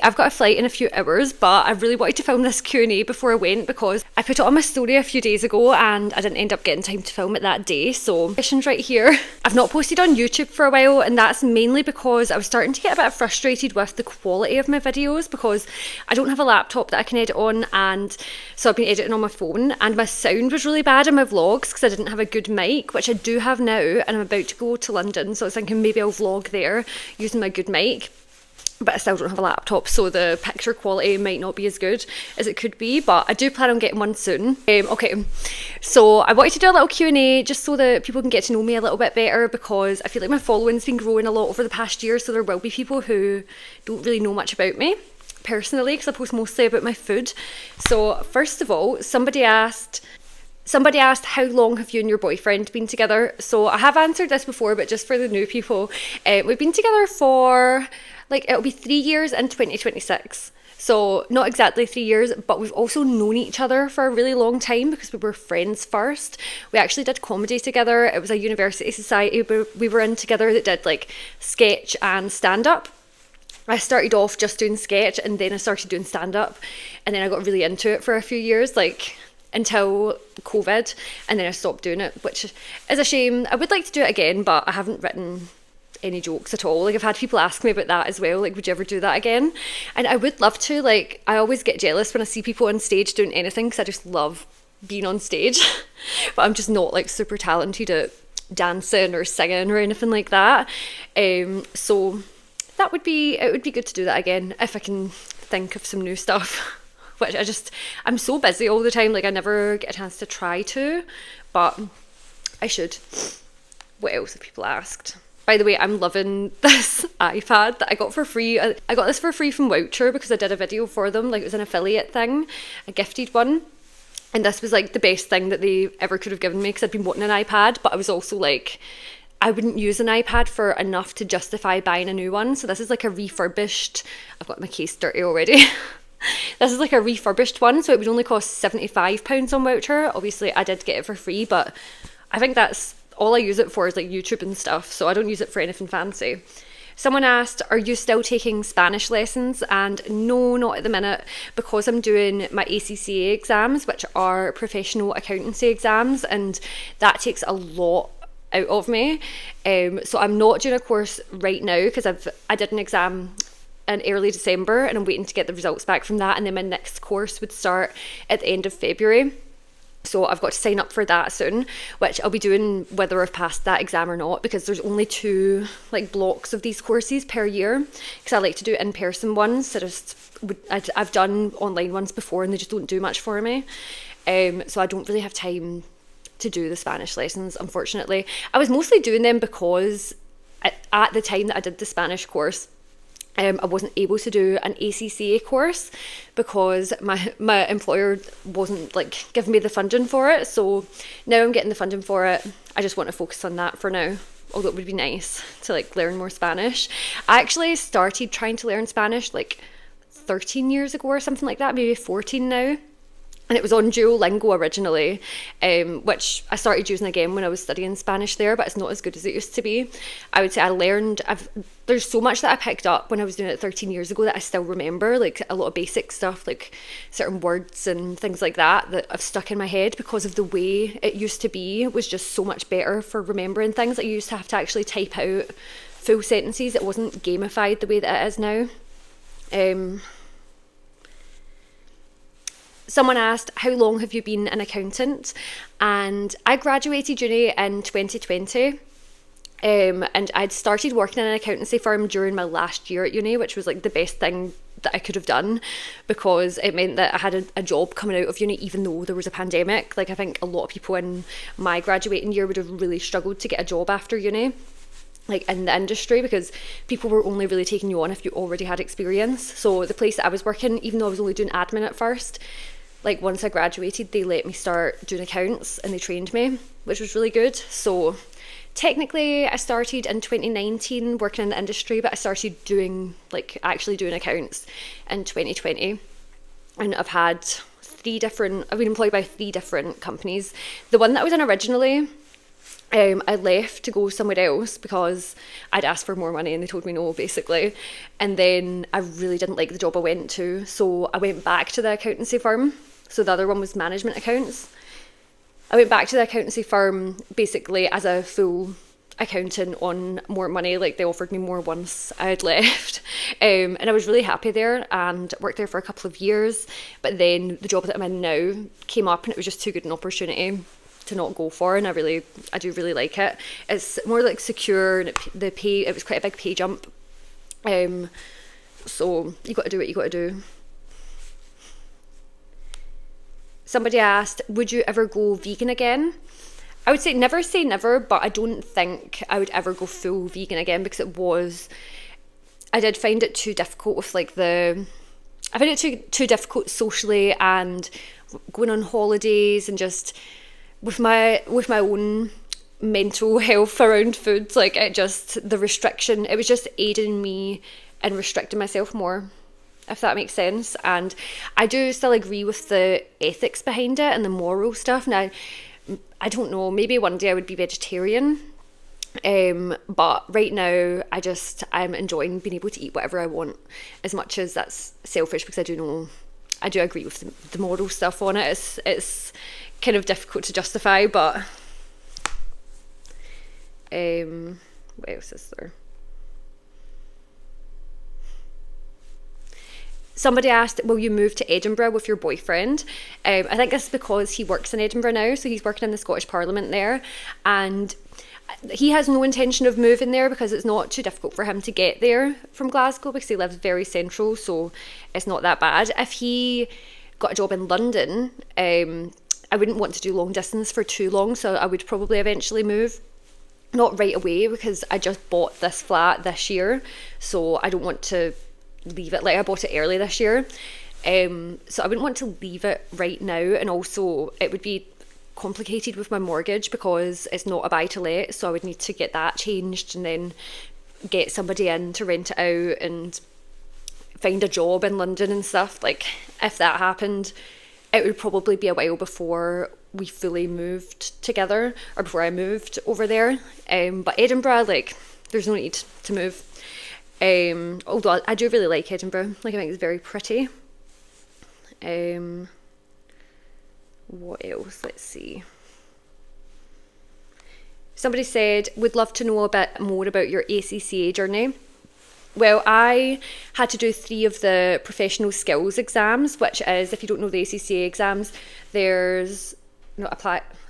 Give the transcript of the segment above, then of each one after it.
I've got a flight in a few hours, but I really wanted to film this Q&A before I went because I put it on my story a few days ago and I didn't end up getting time to film it that day. So, questions right here. I've not posted on YouTube for a while, and that's mainly because I was starting to get a bit frustrated with the quality of my videos because I don't have a laptop that I can edit on, and so I've been editing on my phone, and my sound was really bad in my vlogs because I didn't have a good mic, which I do have now, and I'm about to go to London, so I was thinking maybe I'll vlog there using my good mic. But I still don't have a laptop, so the picture quality might not be as good as it could be, but I do plan on getting one soon. Okay, so I wanted to do a little Q&A just so that people can get to know me a little bit better, because I feel like my following's been growing a lot over the past year, so there will be people who don't really know much about me personally, because I post mostly about my food. So first of all, somebody asked, how long have you and your boyfriend been together? So I have answered this before, but just for the new people, we've been together for, it'll be 3 years in 2026. So not exactly 3 years, but we've also known each other for a really long time because we were friends first. We actually did comedy together. It was a university society we were in together that did sketch and stand-up. I started off just doing sketch, and then I started doing stand-up, and then I got really into it for a few years, until COVID, and then I stopped doing it, which is a shame. I would like to do it again, but I haven't written any jokes at all. I've had people ask me about that as well, would you ever do that again? And I would love to. I always get jealous when I see people on stage doing anything, because I just love being on stage but I'm just not super talented at dancing or singing or anything like that. So it would be good to do that again if I can think of some new stuff which I'm so busy all the time, I never get a chance to try to, but I should. What else have people asked? By the way, I'm loving this iPad that I got for free. I got this for free from Voucher because I did a video for them, it was an affiliate thing, a gifted one. And this was the best thing that they ever could have given me, because I'd been wanting an iPad, but I was also I wouldn't use an iPad for enough to justify buying a new one. So this is a refurbished, I've got my case dirty already. This is a refurbished one, so it would only cost £75 on Voucher. Obviously I did get it for free, but I think that's all I use it for is YouTube and stuff, so I don't use it for anything fancy. Someone asked, are you still taking Spanish lessons? And no, not at the minute, because I'm doing my ACCA exams, which are professional accountancy exams, and that takes a lot out of me. So I'm not doing a course right now because I did an exam in early December, and I'm waiting to get the results back from that, and then my next course would start at the end of February. So I've got to sign up for that soon, which I'll be doing whether I've passed that exam or not, because there's only 2 blocks of these courses per year, because I like to do in-person ones. I've done online ones before and they just don't do much for me. So I don't really have time to do the Spanish lessons, unfortunately. I was mostly doing them because at the time that I did the Spanish course, I wasn't able to do an ACCA course because my employer wasn't giving me the funding for it. So now I'm getting the funding for it. I just want to focus on that for now, although it would be nice to learn more Spanish. I actually started trying to learn Spanish 13 years ago or something like that, maybe 14 now. And it was on Duolingo originally, which I started using again when I was studying Spanish there, but it's not as good as it used to be. I would say there's so much that I picked up when I was doing it 13 years ago that I still remember, a lot of basic stuff, certain words and things like that I've stuck in my head because of the way it used to be. It was just so much better for remembering things. You used to have to actually type out full sentences. It wasn't gamified the way that it is now. Someone asked, how long have you been an accountant? And I graduated uni in 2020. And I'd started working in an accountancy firm during my last year at uni, which was the best thing that I could have done, because it meant that I had a job coming out of uni even though there was a pandemic. I think a lot of people in my graduating year would have really struggled to get a job after uni, in the industry, because people were only really taking you on if you already had experience. So the place that I was working, even though I was only doing admin at first, once I graduated, they let me start doing accounts and they trained me, which was really good. So technically I started in 2019 working in the industry, but I started doing actually doing accounts in 2020. And I've been employed by 3 different companies. The one that I was in originally I left to go somewhere else because I'd asked for more money and they told me no, basically. And then I really didn't like the job I went to, so I went back to the accountancy firm. So the other one was management accounts. I went back to the accountancy firm basically as a full accountant on more money. Like, they offered me more once I had left, and I was really happy there and worked there for a couple of years. But then the job that I'm in now came up and it was just too good an opportunity to not go for, and I do really like it. It's more like secure, and the pay, it was quite a big pay jump, so you got to do what you got to do. Somebody asked, would you ever go vegan again? I would say never, but I don't think I would ever go full vegan again, because I did find it too difficult with I find it too difficult socially, and going on holidays, and just with my own mental health around food. Like, the restriction, it was just aiding me in restricting myself more, if that makes sense. And I do still agree with the ethics behind it and the moral stuff. Now, I don't know, maybe one day I would be vegetarian, but right now I'm enjoying being able to eat whatever I want, as much as that's selfish, because I do agree with the moral stuff on it. It's kind of difficult to justify, but what else is there? Somebody asked, will you move to Edinburgh with your boyfriend? I think that's because he works in Edinburgh now, so he's working in the Scottish Parliament there, and he has no intention of moving there because it's not too difficult for him to get there from Glasgow, because he lives very central, so it's not that bad. If he got a job in London, I wouldn't want to do long distance for too long, so I would probably eventually move. Not right away, because I just bought this flat this year, so I don't want to leave it. Like, I bought it early this year, so I wouldn't want to leave it right now, and also it would be complicated with my mortgage because it's not a buy to let, so I would need to get that changed and then get somebody in to rent it out and find a job in London and stuff. Like, if that happened, it would probably be a while before we fully moved together, or before I moved over there. But Edinburgh, like, there's no need to move. Although I do really like Edinburgh. Like, I think it's very pretty. What else? Let's see. Somebody said, would love to know a bit more about your ACCA journey. Well, I had to do 3 of the professional skills exams, which is, if you don't know the ACCA exams, there's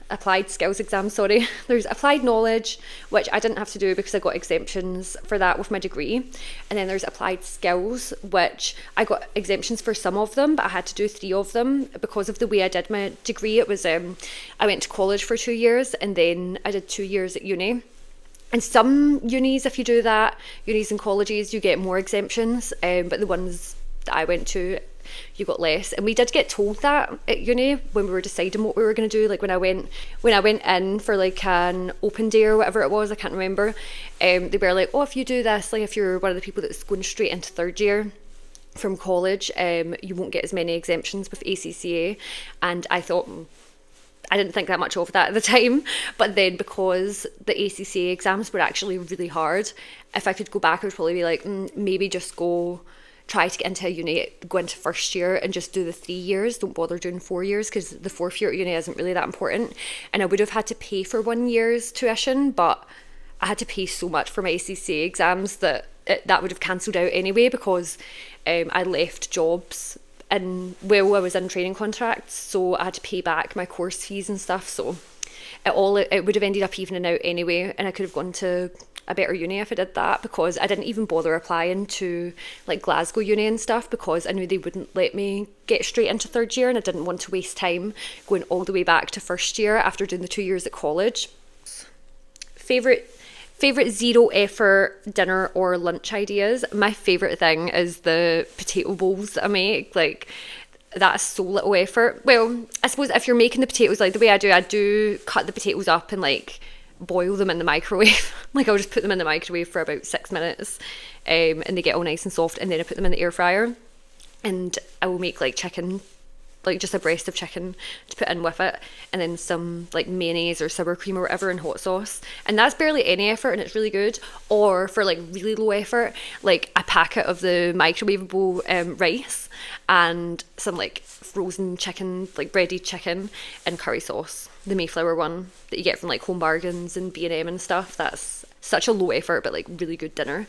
applied skills exams, sorry. There's applied knowledge, which I didn't have to do because I got exemptions for that with my degree. And then there's applied skills, which I got exemptions for some of them, but I had to do 3 of them because of the way I did my degree. It was, I went to college for 2 years, and then I did 2 years at uni. And some unis, if you do that, unis and colleges, you get more exemptions, but the ones that I went to, you got less. And we did get told that at uni when we were deciding what we were going to do. Like, when I went in for like an open day or whatever it was, I can't remember, they were like, oh, if you do this, like, if you're one of the people that's going straight into 3rd year from college, you won't get as many exemptions with ACCA. And I thought, I didn't think that much of that at the time, but then because the ACCA exams were actually really hard, if I could go back, I would probably be like, maybe just try to get into a uni, go into 1st year and just do the 3 years. Don't bother doing 4 years, because the 4th year at uni isn't really that important. And I would have had to pay for 1 year's tuition, but I had to pay so much for my ACCA exams that that would have cancelled out anyway, because I left jobs and I was in training contracts, so I had to pay back my course fees and stuff. So it would have ended up evening out anyway, and I could have gone to a better uni if I did that, because I didn't even bother applying to like Glasgow uni and stuff, because I knew they wouldn't let me get straight into 3rd year, and I didn't want to waste time going all the way back to 1st year after doing the 2 years at college. Favourite 0 effort dinner or lunch ideas. My favourite thing is the potato bowls that I make. Like, that's so little effort. Well, I suppose if you're making the potatoes like the way I do cut the potatoes up and like boil them in the microwave. Like, I'll just put them in the microwave for about 6 minutes, and they get all nice and soft, and then I put them in the air fryer, and I will make like chicken like just a breast of chicken to put in with it, and then some like mayonnaise or sour cream or whatever and hot sauce, and that's barely any effort and it's really good. Or for like really low effort, like a packet of the microwavable rice and some like frozen chicken, like breaded chicken and curry sauce, the Mayflower one that you get from like Home Bargains and B&M and stuff. That's such a low effort but like really good dinner.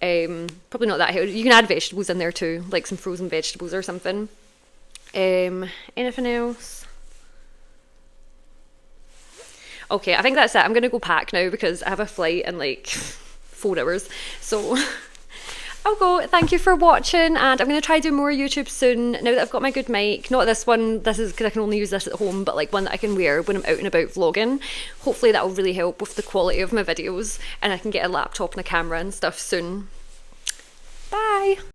Probably not that healthy. You can add vegetables in there too, like some frozen vegetables or something. Anything else? Okay, I think that's it. I'm gonna go pack now because I have a flight in like 4 hours, so I'll go. Thank you for watching, and I'm gonna try do more YouTube soon now that I've got my good mic. Not this one, this is because I can only use this at home, but like one that I can wear when I'm out and about vlogging. Hopefully that'll really help with the quality of my videos, and I can get a laptop and a camera and stuff soon. Bye!